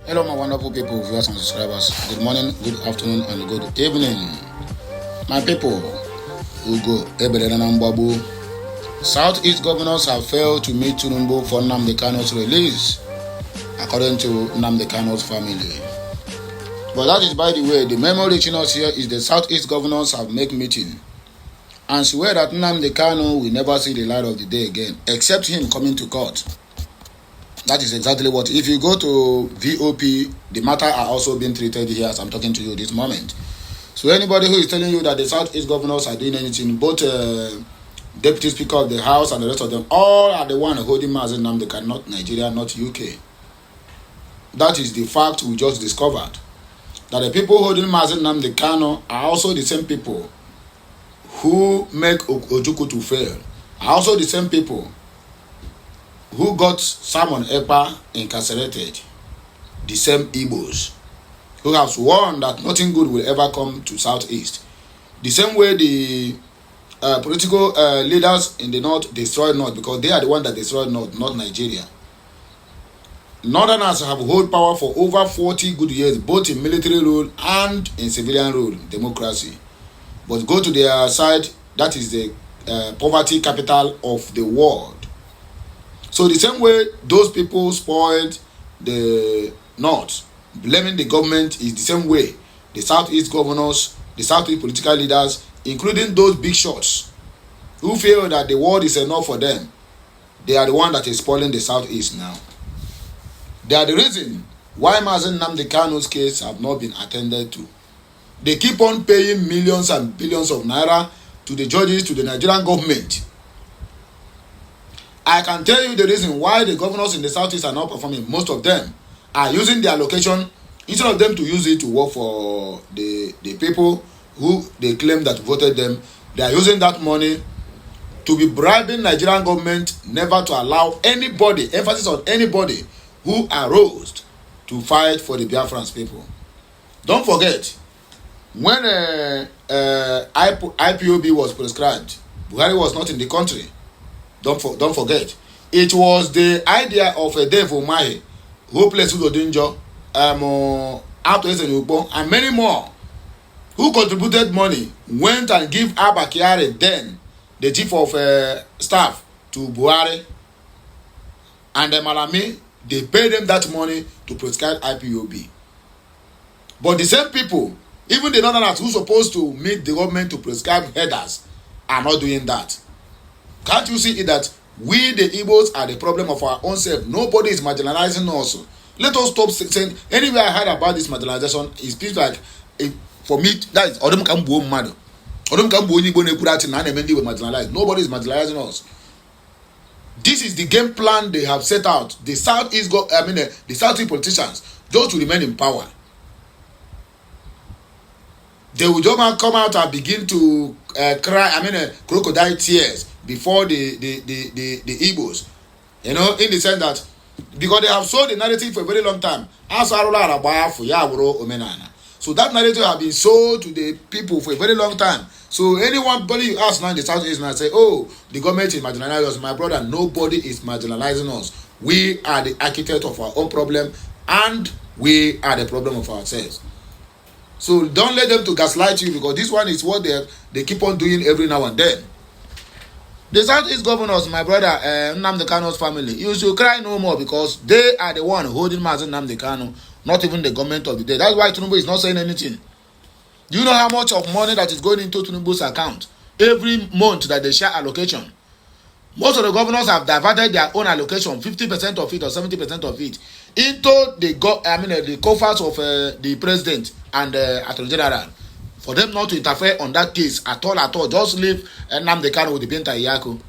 Hello, my wonderful people, viewers and subscribers. Good morning, good afternoon, and good evening. My people, Ugo Eberenambabu. Southeast governors have failed to meet Tinubu for Nnamdi Kanu's release, according to Nnamdi Kanu's family. But that is by the way. The memo reaching us here is the Southeast governors have made meeting and swear that Nnamdi Kanu will never see the light of the day again, except him coming to court. That is exactly what. If you go to VOP, the matter are also being treated here as I'm talking to you this moment. So anybody who is telling you that the Southeast governors are doing anything, both Deputy Speaker of the House and the rest of them, all are the one holding Mazen Nnamdi Kanu, not Nigeria, not UK. That is the fact we just discovered. That the people holding Mazen Nnamdi Kanu are also the same people who make Ojukwu to fail. Are also the same people who got Simon Ekpa incarcerated, the same Igbos, who have sworn that nothing good will ever come to Southeast. The same way the political leaders in the North destroyed North, because they are the ones that destroyed North, not Nigeria. Northerners have held power for over 40 good years, both in military rule and in civilian rule, democracy. But go to their side, that is the poverty capital of the world. So the same way those people spoiled the North, blaming the government, is the same way the Southeast governors, the Southeast political leaders, including those big shots who feel that the world is enough for them, they are the one that is spoiling the Southeast now. They are the reason why Mazen Nnamdi Kanu's case have not been attended to. They keep on paying millions and billions of naira to the judges, to the Nigerian government. I can tell you the reason why the governors in the Southeast are not performing. Most of them are using their allocation, instead of them to use it to work for the people who they claim that voted them. They are using that money to be bribing Nigerian government never to allow anybody, emphasis on anybody, who arose to fight for the Biafran people. Don't forget, when IPOB was prescribed, Buhari was not in the country. Don't forget. It was the idea of Dave Umahi, who placed Udodinjo, and many more, who contributed money, went and give Abba Kyari, then the chief of staff, to Buhari. And Malami, they paid them that money to prescribe IPOB. But the same people, even the Northerners who supposed to meet the government to prescribe headers, are not doing that. Can't you see it that we the Igbos are the problem of our own self? Nobody is marginalizing us. Let us stop saying, anywhere I heard about this marginalization, it feels like, for me, that is Odom Kambu Madu. Odom Kambu Igbo Nekurati na Nemendi were marginalized. Nobody is marginalizing us. This is the game plan they have set out. The Southeast the Southeast politicians, those to remain in power. They will just come out and begin to cry, crocodile tears before the Igbos. You know, in the sense that, because they have sold the narrative for a very long time. So that narrative has been sold to the people for a very long time. So anybody you ask now in the Southeast and say, oh, the government is marginalizing us. My brother, nobody is marginalizing us. We are the architect of our own problem, and we are the problem of ourselves. So don't let them to gaslight you, because this one is what they keep on doing every now and then. The Southeast governors, my brother, Nnamdi Kanu's family, you should cry no more, because they are the one holding Mazen Nnamdi Kanu, not even the government of the day. That's why Tinubu is not saying anything. Do you know how much of money that is going into Tinubu's account every month that they share allocation? Most of the governors have diverted their own allocation, 50% of it or 70% of it, into the coffers of the president and the Attorney General, for them not to interfere on that case at all. Just leave Nnamdi Kanu with the Binta Iyako.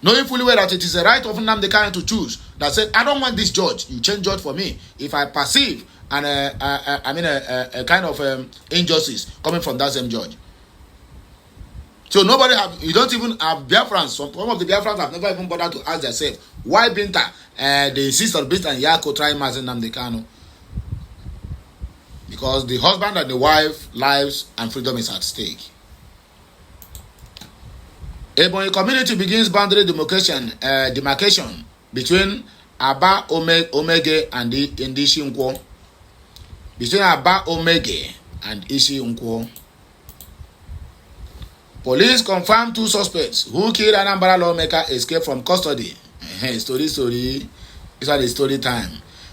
Knowing fully well that it is the right of Nnamdi Kanu to choose, that said, I don't want this judge, you change judge for me if I perceive a kind of injustice coming from that same judge. So you don't even have Biafrans. Some of the Biafrans have never even bothered to ask themselves why Binta, the sister of Binta and Yako, try Mazen Nnamdi Kanu. Because the husband and the wife lives and freedom is at stake. Ebonyi community begins boundary demarcation between Aba Omege and Ishi Nkwo. Between Aba Omege and Ishi Nkwo. Police confirmed 2 suspects who killed Anambra lawmaker escaped from custody. Story. It's the story time.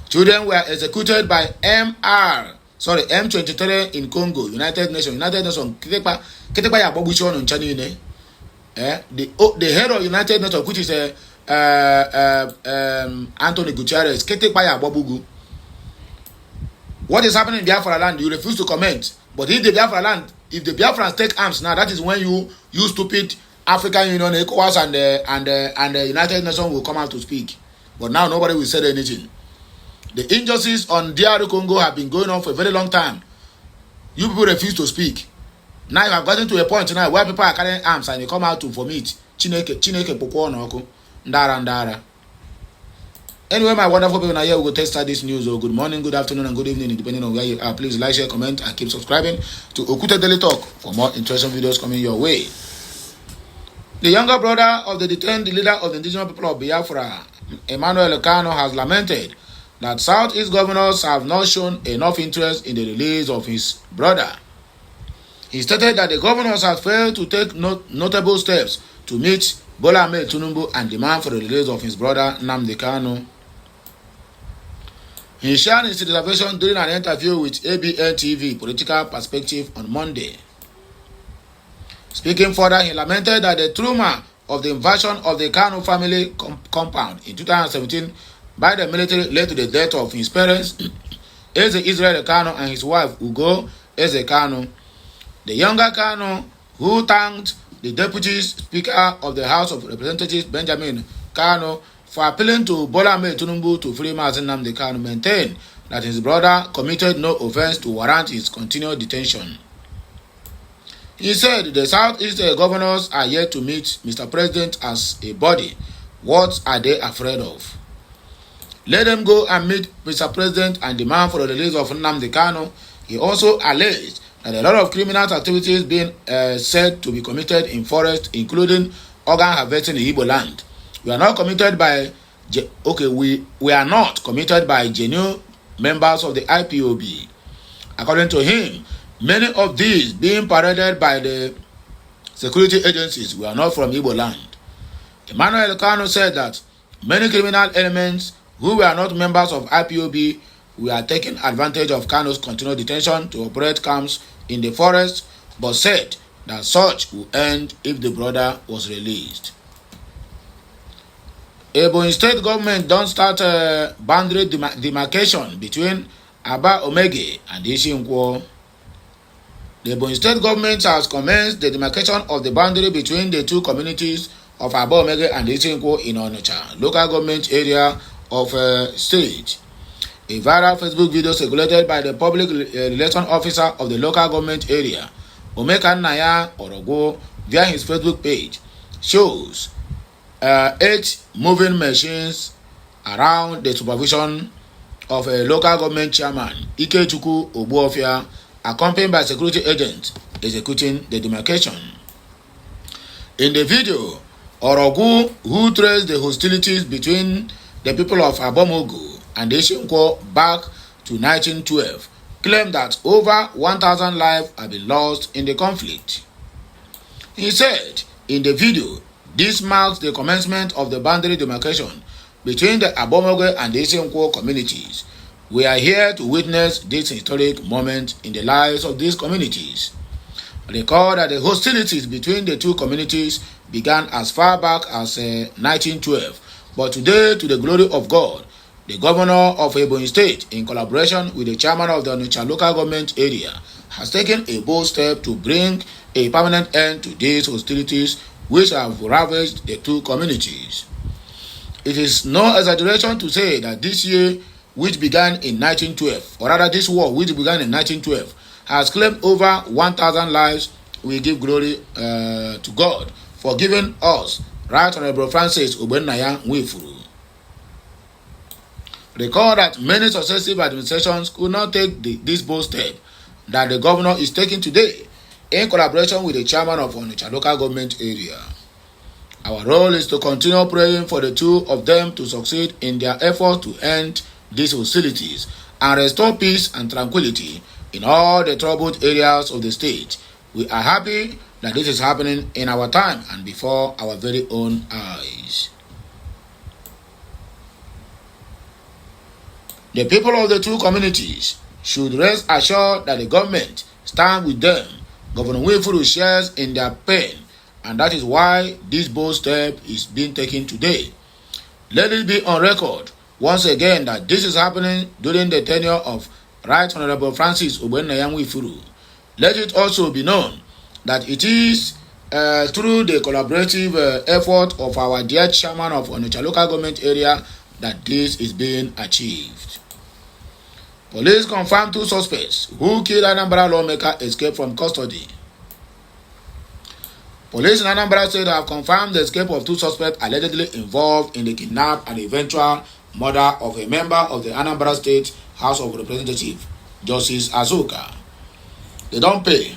Children were executed by M23 in Congo, United Nations. Kpai ya Bobuchi on Chanine. The head of United Nations, which is Anthony Gutierrez, Kpai ya Bobugu. What is happening in Biafra land? You refuse to comment. But if the Biafrans take arms now, that is when you stupid African Union, ECOWAS, and the United Nations will come out to speak. But now nobody will say anything. The injustices on DR Congo have been going on for a very long time. You people refuse to speak. Now you have gotten to a point now where people are carrying arms and they come out to vomit. Chineke poko noko. Ndara. Anyway, my wonderful people, now here we go test this news. Or good morning, good afternoon, and good evening, depending on where you are. Please like, share, comment, and keep subscribing to Okute Daily Talk for more interesting videos coming your way. The younger brother of the detained leader of the indigenous people of Biafra, Nnamdi Kanu, has lamented that Southeast governors have not shown enough interest in the release of his brother. He stated that the governors have failed to take notable steps to meet Bola Ahmed Tinubu and demand for the release of his brother Nnamdi Kanu. He shared his reservation during an interview with ABN TV Political Perspective on Monday. Speaking further, he lamented that the trauma of the invasion of the Kanu family compound in 2017 by the military led to the death of his parents, Eze Israel Kanu and his wife Ugo Eze Kanu. The younger Kanu, who thanked the Deputy Speaker of the House of Representatives Benjamin Kanu for appealing to Bola Ahmed Tinubu to free Mazi Nnamdi Kanu, maintained that his brother committed no offense to warrant his continued detention. He said the Southeast governors are yet to meet Mr. President as a body. What are they afraid of? Let them go and meet Mr. President and demand for the release of Nnamdi Kanu. He also alleged that a lot of criminal activities being said to be committed in forest, including organ harvesting in Igbo land. We are not committed by we are not committed by genuine members of the IPOB. According to him, many of these being paraded by the security agencies were not from Igbo land. Emmanuel Kanu said that many criminal elements who were not members of IPOB were taking advantage of Kanu's continued detention to operate camps in the forest, but said that such would end if the brother was released. Ebonyi state government don't start boundary demarcation between Aba Omege and Ishi Nkwo. The Ebonyi state government has commenced the demarcation of the boundary between the two communities of Aba Omege and Ishi Nkwo in Onitsha, local government area of state. A viral Facebook video circulated by the public relation officer of the local government area, Omekannaya Orogo, via his Facebook page, shows 8 moving machines around the supervision of a local government chairman, Ikechukwu Ogbuofia, accompanied by security agents executing the demarcation. In the video, Orogu, who traced the hostilities between the people of Abomogu and Ishi Nkwo back to 1912, claimed that over 1,000 lives have been lost in the conflict. He said in the video, this marks the commencement of the boundary demarcation between the Abomogu and Ishi Nkwo communities. We are here to witness this historic moment in the lives of these communities. Recall that the hostilities between the two communities began as far back as 1912, but today, to the glory of God, the governor of Ebonyi State, in collaboration with the chairman of the Onitsha local government area, has taken a bold step to bring a permanent end to these hostilities which have ravaged the two communities. It is no exaggeration to say that this year, which began in 1912, or rather this war which began in 1912, has claimed over 1,000 lives. We give glory to God for giving us Right Honorable Francis Ogbonnaya Nwifuru. Recall that many successive administrations could not take this bold step that the governor is taking today in collaboration with the chairman of Onitsha local government area. Our role is to continue praying for the two of them to succeed in their efforts to end these hostilities and restore peace and tranquility in all the troubled areas of the state. We are happy that this is happening in our time and before our very own eyes. The people of the two communities should rest assured that the government stands with them. Governor Nwifuru shares in their pain, and that is why this bold step is being taken today. Let it be on record once again that this is happening during the tenure of Right Honorable Francis Ogbenaya Nwifuru. Let it also be known that it is through the collaborative effort of our dear chairman of Onitsha local government area that this is being achieved. Police confirmed 2 suspects who killed Anambra lawmaker escaped from custody. Police in Anambra State have confirmed the escape of 2 suspects allegedly involved in the kidnap and eventual murder of a member of the Anambra State House of Representatives, Justice Azuka. They don't pay.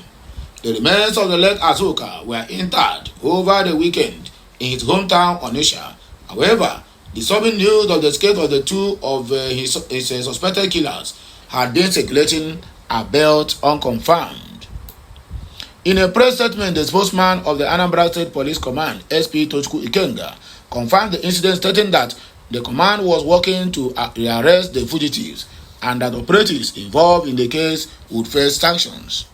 The remains of the late Azuka were interred over the weekend in his hometown, Onitsha. However, the disturbing news of the escape of the 2 of his suspected killers had been circulating about unconfirmed. In a press statement, the spokesman of the Anambra State Police Command, SP Tochukwu Ikenga, confirmed the incident, stating that the command was working to rearrest the fugitives and that operatives involved in the case would face sanctions.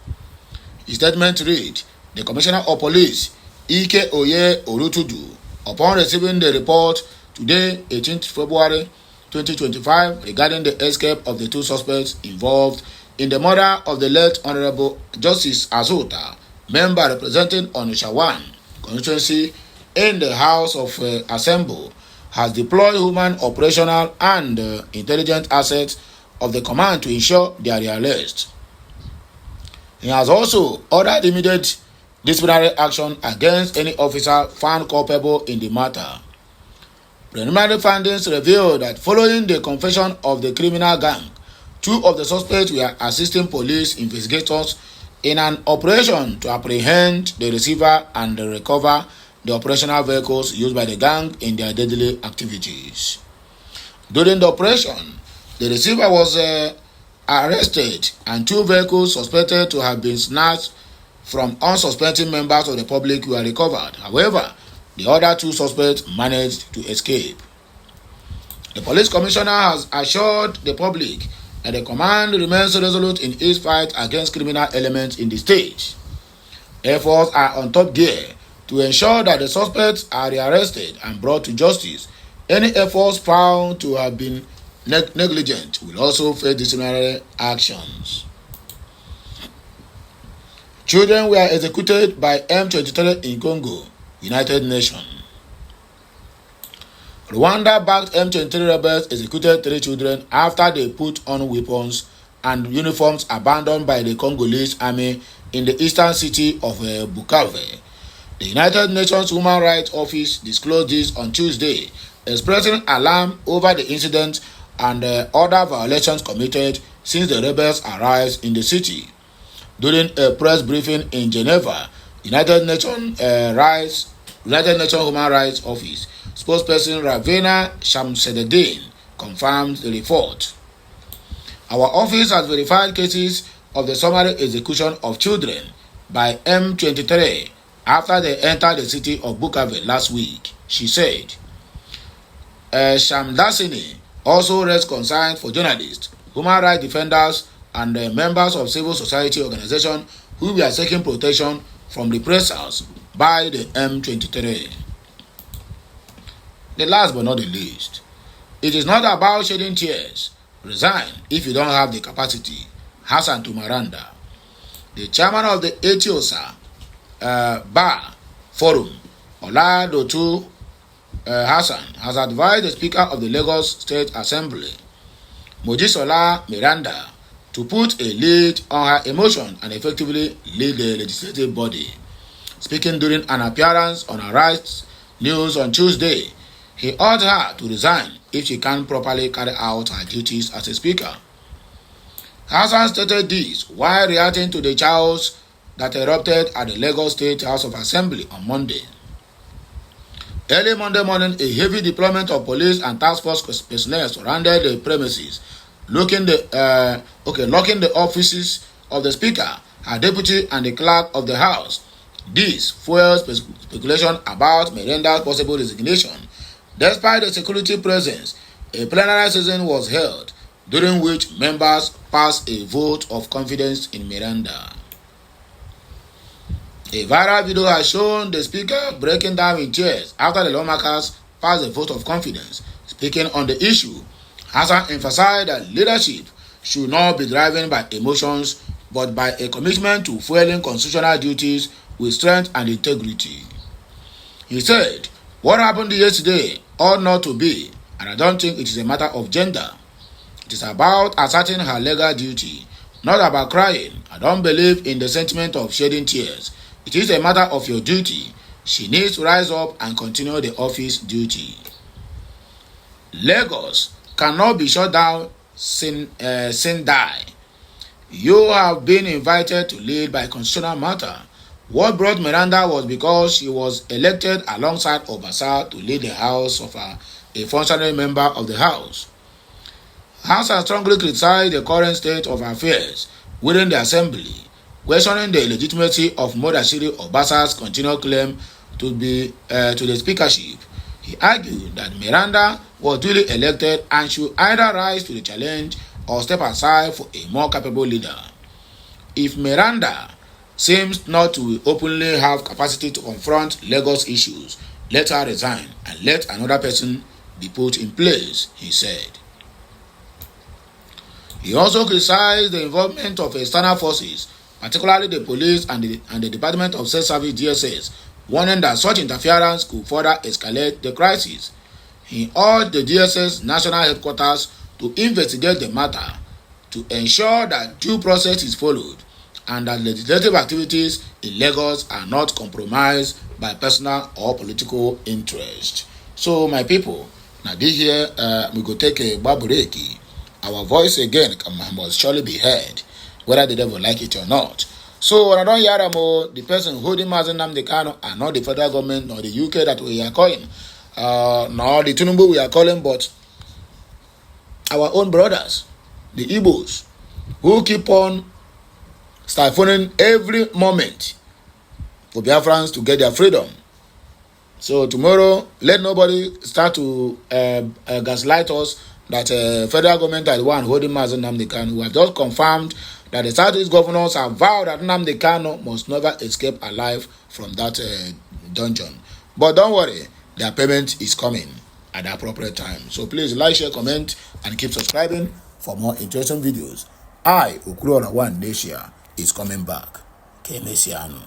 His statement read, "The Commissioner of Police, Ike Oye Orutudu, upon receiving the report today, 18th February 2025, regarding the escape of the 2 suspects involved in the murder of the late Honorable Justice Azuka, member representing Onitsha 1 constituency in the House of Assembly, has deployed human, operational, and intelligence assets of the command to ensure their arrest. He has also ordered immediate disciplinary action against any officer found culpable in the matter. Preliminary findings reveal that following the confession of the criminal gang, 2 of the suspects were assisting police investigators in an operation to apprehend the receiver and recover the operational vehicles used by the gang in their deadly activities. During the operation, the receiver was arrested and 2 vehicles suspected to have been snatched from unsuspecting members of the public were recovered. However, the other 2 suspects managed to escape. The police commissioner has assured the public that the command remains resolute in its fight against criminal elements in the state. Efforts are on top gear to ensure that the suspects are arrested and brought to justice. Any efforts found to have been negligent will also face disciplinary actions. Children were executed by M23 in Congo, United Nations. Rwanda-backed M23 rebels executed 3 children after they put on weapons and uniforms abandoned by the Congolese army in the eastern city of Bukavu. The United Nations Human Rights Office disclosed this on Tuesday, expressing alarm over the incident and other violations committed since the rebels arrived in the city. During a press briefing in Geneva, United Nations Human Rights Office spokesperson Ravina Shamseddin confirmed the report. Our office has verified cases of the summary execution of children by M23 after they entered the city of Bukavu last week, she said. Shamdasini also raised concerns for journalists, human rights defenders, and members of civil society organizations who were seeking protection from reprisals by the M23. The last but not the least, it is not about shedding tears. Resign if you don't have the capacity. Hassan Tumaranda, the chairman of the Etiosa Bar Forum, Oladotu Hassan, has advised the Speaker of the Lagos State Assembly, Mojisola Miranda, to put a lid on her emotion and effectively lead the legislative body. Speaking during an appearance on Arise News on Tuesday, he urged her to resign if she can't properly carry out her duties as a speaker. Hassan stated this while reacting to the chaos that erupted at the Lagos State House of Assembly on Monday. Early Monday morning, a heavy deployment of police and task force personnel surrounded the premises, locking the offices of the Speaker, her deputy, and the clerk of the House. This fuels speculation about Miranda's possible resignation. Despite the security presence, a plenary session was held, during which members passed a vote of confidence in Miranda. A viral video has shown the Speaker breaking down in tears after the lawmakers passed a vote of confidence. Speaking on the issue, Hassan emphasized that leadership should not be driven by emotions but by a commitment to fulfilling constitutional duties with strength and integrity. He said, "What happened yesterday ought not to be, and I don't think it is a matter of gender. It is about asserting her legal duty, not about crying. I don't believe in the sentiment of shedding tears. It is a matter of your duty. She needs to rise up and continue the office duty." Lagos cannot be shut down, Sendai. You have been invited to lead by constitutional matter. What brought Miranda was because she was elected alongside Obasa to lead the House of a functionary member of the House. House has strongly criticized the current state of affairs within the Assembly, questioning the legitimacy of Modashiri Obasa's continued claim to the speakership. He argued that Miranda was duly elected and should either rise to the challenge or step aside for a more capable leader. If Miranda seems not to openly have capacity to confront Lagos issues, let her resign and let another person be put in place, he said. He also criticized the involvement of external forces, particularly the police and the Department of State Service DSS, warning that such interference could further escalate the crisis. He urged the DSS national headquarters to investigate the matter to ensure that due process is followed and that legislative activities in Lagos are not compromised by personal or political interest. So, my people, now this here we go take a break. Our voice again must surely be heard, whether the devil like it or not. So, when I don't hear the person holding Nnamdi Kanu are not the federal government nor the UK that we are calling, nor the Tinubu we are calling, but our own brothers, the Igbos, who keep on siphoning every moment for Biafrans to get their freedom. So tomorrow, let nobody start to gaslight us that federal government are the one holding Nnamdi Kanu. We have just confirmed that the Southeast governors have vowed that Nnamdi Kanu must never escape alive from that dungeon. But don't worry, their payment is coming at the appropriate time. So please like, share, comment, and keep subscribing for more interesting videos. I, Okuro One Nation, is coming back. Keynesiano.